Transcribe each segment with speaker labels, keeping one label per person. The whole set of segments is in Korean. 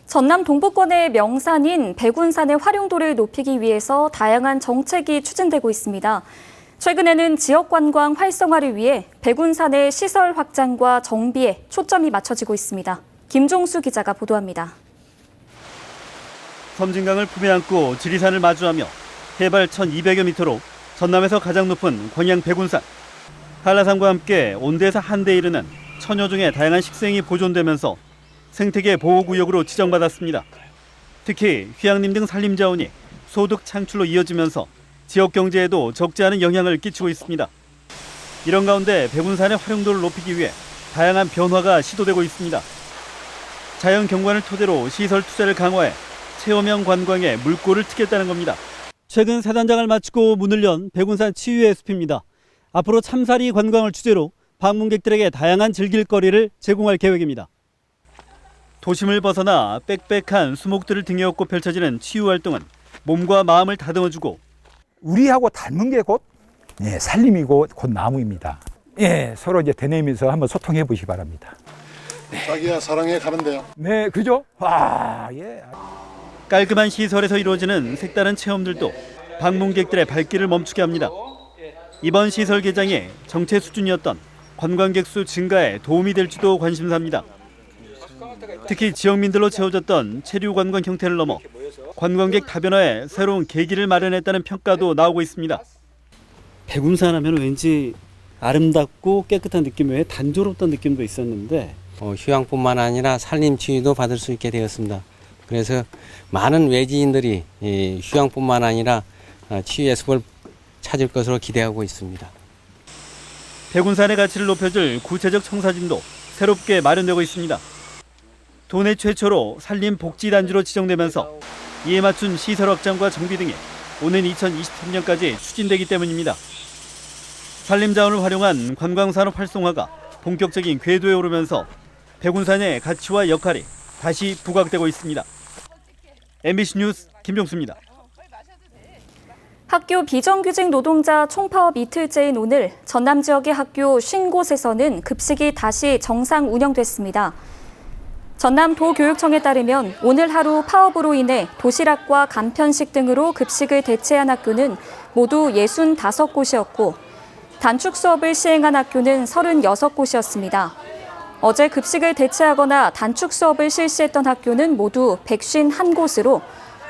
Speaker 1: 전남 동부권의 명산인 백운산의 활용도를 높이기 위해서 다양한 정책이 추진되고 있습니다. 최근에는 지역 관광 활성화를 위해 백운산의 시설 확장과 정비에 초점이 맞춰지고 있습니다. 김종수 기자가 보도합니다.
Speaker 2: 섬진강을 품에 안고 지리산을 마주하며 해발 1,200여 미터로 전남에서 가장 높은 광양 백운산. 한라산과 함께 온대에서 한대에 이르는 천여 종의 다양한 식생이 보존되면서 생태계 보호구역으로 지정받았습니다. 특히 휴양림 등 산림자원이 소득 창출로 이어지면서 지역 경제에도 적지 않은 영향을 끼치고 있습니다. 이런 가운데 백운산의 활용도를 높이기 위해 다양한 변화가 시도되고 있습니다. 자연 경관을 토대로 시설 투자를 강화해 체험형 관광에 물꼬를 트겠다는 겁니다. 최근 새 단장을 마치고 문을 연 백운산 치유의 숲입니다. 앞으로 참사리 관광을 주제로 방문객들에게 다양한 즐길거리를 제공할 계획입니다. 도심을 벗어나 빽빽한 수목들을 등에 업고 펼쳐지는 치유 활동은 몸과 마음을 다듬어주고
Speaker 3: 우리하고 닮은 게 곧 산림이고 곧 나무입니다. 서로 이제 되뇌면서 한번 소통해 보시기 바랍니다.
Speaker 4: 자기야 사랑해 가면 돼요.
Speaker 3: 네, 그죠?
Speaker 2: 깔끔한 시설에서 이루어지는 색다른 체험들도 방문객들의 발길을 멈추게 합니다. 이번 시설 개장이 정체 수준이었던 관광객 수 증가에 도움이 될지도 관심사입니다. 특히 지역민들로 채워졌던 체류 관광 형태를 넘어 관광객 다변화에 새로운 계기를 마련했다는 평가도 나오고 있습니다. 백운산 하면 왠지 아름답고 깨끗한 느낌 외에 단조롭던 느낌도 있었는데
Speaker 5: 휴양뿐만 아니라 산림 치유도 받을 수 있게 되었습니다. 그래서 많은 외지인들이 휴양뿐만 아니라 치유의 숲을 찾을 것으로 기대하고 있습니다.
Speaker 2: 백운산의 가치를 높여줄 구체적 청사진도 새롭게 마련되고 있습니다. 도내 최초로 산림복지단지로 지정되면서 이에 맞춘 시설 확장과 정비 등이 오는 2023년까지 추진되기 때문입니다. 산림자원을 활용한 관광산업 활성화가 본격적인 궤도에 오르면서 백운산의 가치와 역할이 다시 부각되고 있습니다. MBC 뉴스 김종수입니다.
Speaker 1: 학교 비정규직 노동자 총파업 이틀째인 오늘 전남 지역의 학교 50곳에서는 급식이 다시 정상 운영됐습니다. 전남 도교육청에 따르면 오늘 하루 파업으로 인해 도시락과 간편식 등으로 급식을 대체한 학교는 모두 65곳이었고 단축 수업을 시행한 학교는 36곳이었습니다. 어제 급식을 대체하거나 단축 수업을 실시했던 학교는 모두 151곳으로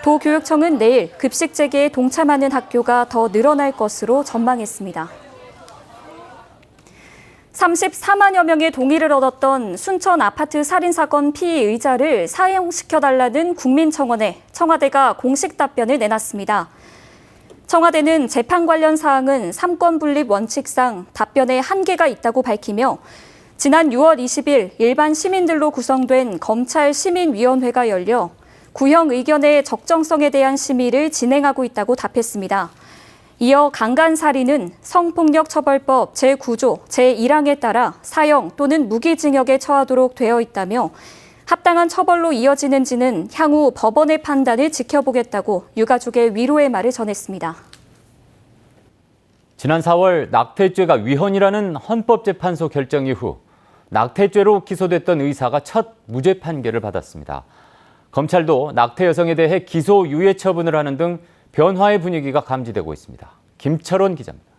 Speaker 1: 도교육청은 내일 급식 재개에 동참하는 학교가 더 늘어날 것으로 전망했습니다. 34만여 명의 동의를 얻었던 순천 아파트 살인사건 피의자를 사형시켜달라는 국민청원에 청와대가 공식 답변을 내놨습니다. 청와대는 재판 관련 사항은 삼권 분립 원칙상 답변에 한계가 있다고 밝히며 지난 6월 20일 일반 시민들로 구성된 검찰 시민위원회가 열려 구형 의견의 적정성에 대한 심의를 진행하고 있다고 답했습니다. 이어 강간살인은 성폭력처벌법 제9조 제1항에 따라 사형 또는 무기징역에 처하도록 되어 있다며 합당한 처벌로 이어지는지는 향후 법원의 판단을 지켜보겠다고 유가족의 위로의 말을 전했습니다.
Speaker 6: 지난 4월 낙태죄가 위헌이라는 헌법재판소 결정 이후 낙태죄로 기소됐던 의사가 첫 무죄 판결을 받았습니다. 검찰도 낙태 여성에 대해 기소 유예 처분을 하는 등 변화의 분위기가 감지되고 있습니다. 김철원 기자입니다.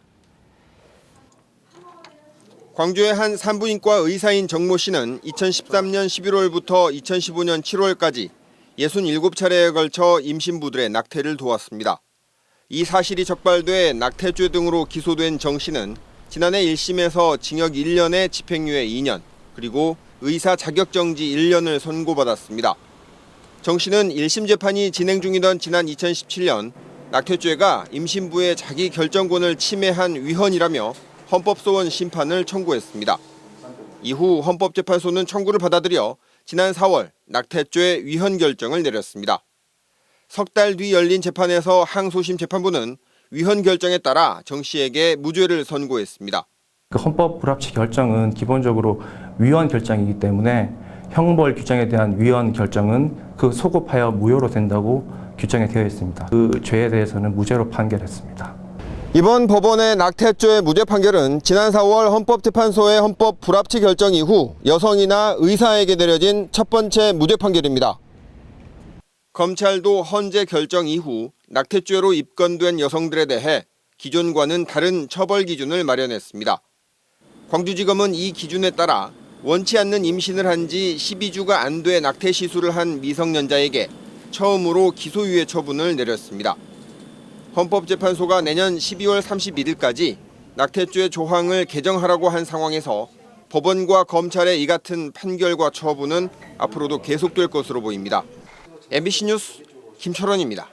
Speaker 7: 광주의 한 산부인과 의사인 정모 씨는 2013년 11월부터 2015년 7월까지 67차례에 걸쳐 임신부들의 낙태를 도왔습니다. 이 사실이 적발돼 낙태죄 등으로 기소된 정 씨는 지난해 1심에서 징역 1년에 집행유예 2년, 그리고 의사 자격정지 1년을 선고받았습니다. 정 씨는 1심 재판이 진행 중이던 지난 2017년 낙태죄가 임신부의 자기 결정권을 침해한 위헌이라며 헌법소원 심판을 청구했습니다. 이후 헌법재판소는 청구를 받아들여 지난 4월 낙태죄 위헌 결정을 내렸습니다. 석 달 뒤 열린 재판에서 항소심 재판부는 위헌 결정에 따라 정 씨에게 무죄를 선고했습니다.
Speaker 8: 그 헌법 불합치 결정은 기본적으로 위헌 결정이기 때문에 형벌 규정에 대한 위헌 결정은 그 소급하여 무효로 된다고 규정이 되어 있습니다. 그 죄에 대해서는 무죄로 판결했습니다.
Speaker 7: 이번 법원의 낙태죄 무죄 판결은 지난 4월 헌법재판소의 헌법 불합치 결정 이후 여성이나 의사에게 내려진 첫 번째 무죄 판결입니다. 검찰도 헌재 결정 이후 낙태죄로 입건된 여성들에 대해 기존과는 다른 처벌 기준을 마련했습니다. 광주지검은 이 기준에 따라 원치 않는 임신을 한 지 12주가 안 돼 낙태 시술을 한 미성년자에게 처음으로 기소유예 처분을 내렸습니다. 헌법재판소가 내년 12월 31일까지 낙태죄 조항을 개정하라고 한 상황에서 법원과 검찰의 이 같은 판결과 처분은 앞으로도 계속될 것으로 보입니다. MBC 뉴스 김철원입니다.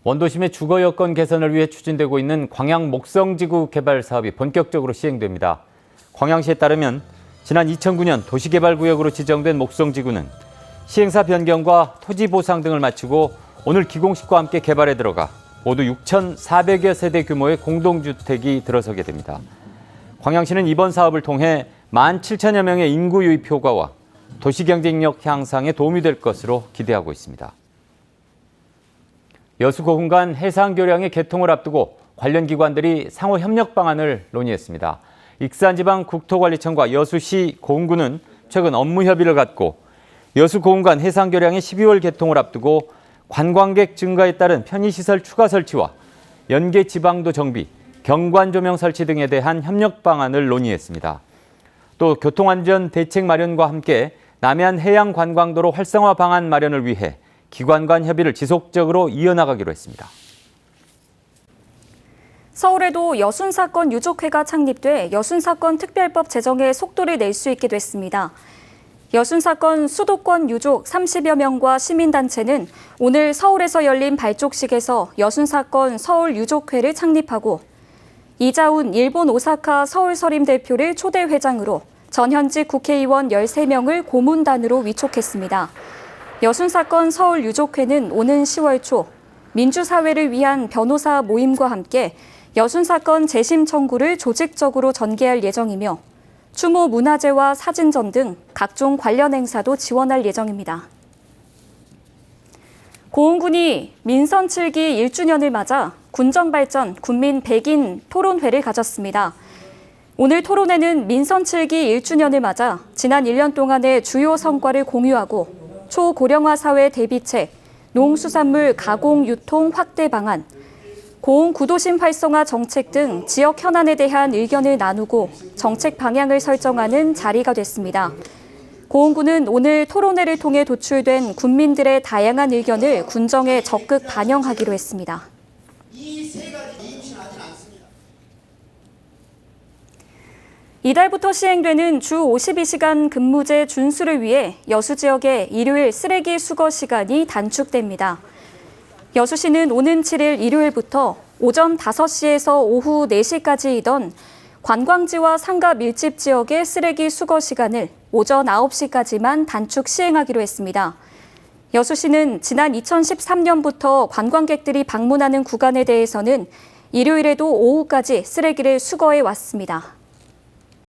Speaker 6: 원도심의 주거 여건 개선을 위해 추진되고 있는 광양 목성지구 개발 사업이 본격적으로 시행됩니다. 광양시에 따르면 지난 2009년 도시개발구역으로 지정된 목성지구는 시행사 변경과 토지 보상 등을 마치고 오늘 기공식과 함께 개발에 들어가 모두 6,400여 세대 규모의 공동주택이 들어서게 됩니다. 광양시는 이번 사업을 통해 17,000여 명의 인구 유입 효과와 도시 경쟁력 향상에 도움이 될 것으로 기대하고 있습니다. 여수 고흥 간 해상교량의 개통을 앞두고 관련 기관들이 상호 협력 방안을 논의했습니다. 익산지방국토관리청과 여수시 고흥군은 최근 업무 협의를 갖고 여수 고흥 간 해상교량의 12월 개통을 앞두고 관광객 증가에 따른 편의시설 추가 설치와 연계 지방도 정비, 경관 조명 설치 등에 대한 협력 방안을 논의했습니다. 또 교통안전 대책 마련과 함께 남해안 해양관광도로 활성화 방안 마련을 위해 기관 간 협의를 지속적으로 이어나가기로 했습니다.
Speaker 1: 서울에도 여순사건 유족회가 창립돼 여순사건 특별법 제정에 속도를 낼 수 있게 됐습니다. 여순사건 수도권 유족 30여 명과 시민단체는 오늘 서울에서 열린 발족식에서 여순사건 서울유족회를 창립하고 이자훈 일본 오사카 서울서림 대표를 초대 회장으로 전현직 국회의원 13명을 고문단으로 위촉했습니다. 여순사건 서울유족회는 오는 10월 초 민주사회를 위한 변호사 모임과 함께 여순사건 재심 청구를 조직적으로 전개할 예정이며 추모 문화제와 사진전 등 각종 관련 행사도 지원할 예정입니다. 고흥군이 민선 7기 1주년을 맞아 군정발전 군민 100인 토론회를 가졌습니다. 오늘 토론회는 민선 7기 1주년을 맞아 지난 1년 동안의 주요 성과를 공유하고 초고령화 사회 대비책, 농수산물 가공 유통 확대 방안, 고흥 구도심 활성화 정책 등 지역 현안에 대한 의견을 나누고 정책 방향을 설정하는 자리가 됐습니다. 고흥군은 오늘 토론회를 통해 도출된 군민들의 다양한 의견을 군정에 적극 반영하기로 했습니다. 이달부터 시행되는 주 52시간 근무제 준수를 위해 여수 지역의 일요일 쓰레기 수거 시간이 단축됩니다. 여수시는 오는 7일 일요일부터 오전 5시에서 오후 4시까지이던 관광지와 상가 밀집 지역의 쓰레기 수거 시간을 오전 9시까지만 단축 시행하기로 했습니다. 여수시는 지난 2013년부터 관광객들이 방문하는 구간에 대해서는 일요일에도 오후까지 쓰레기를 수거해 왔습니다.